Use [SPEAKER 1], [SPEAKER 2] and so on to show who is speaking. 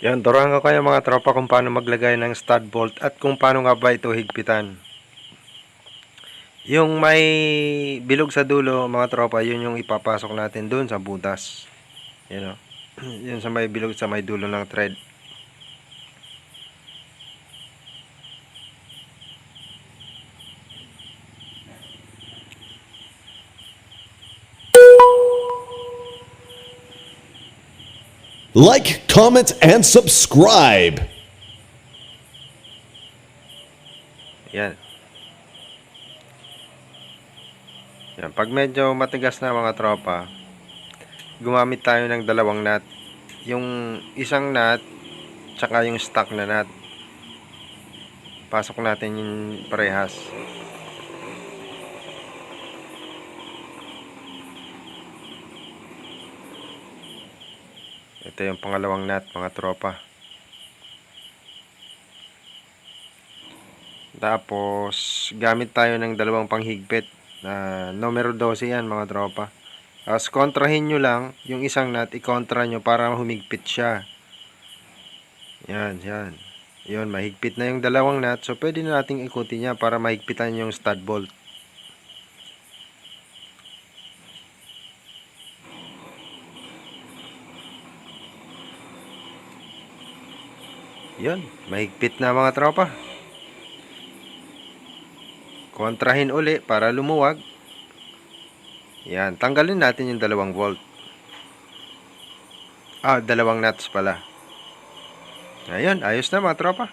[SPEAKER 1] Yan, turuan ko kayo mga tropa kung paano maglagay ng stud bolt at kung paano nga ba ito higpitan. Yung may bilog sa dulo mga tropa, yun yung ipapasok natin dun sa butas. Yan o. Yun sa may bilog sa may dulo ng thread.
[SPEAKER 2] Like, comment, and subscribe.
[SPEAKER 1] Yan. Yan. Pag medyo matigas na mga tropa, gumamit tayo ng dalawang nut. Yung isang nut, tsaka yung stock na nut. Pasok natin yung parehas. Ito yung pangalawang nut mga tropa. Tapos gamit tayo ng dalawang panghigpit na numero 12 yan mga tropa. Tapos kontrahin nyo lang yung isang nut, i-kontra nyo para humigpit siya. Yan, yan. Yun, mahigpit na yung dalawang nut. So pwede na nating ikutin niya para mahigpitan yung stud bolt. Yun, mahigpit na mga tropa. Kontrahin uli para lumuwag. Yan, tanggalin natin yung dalawang bolt. Dalawang nuts pala. Ayun, ayos na mga tropa.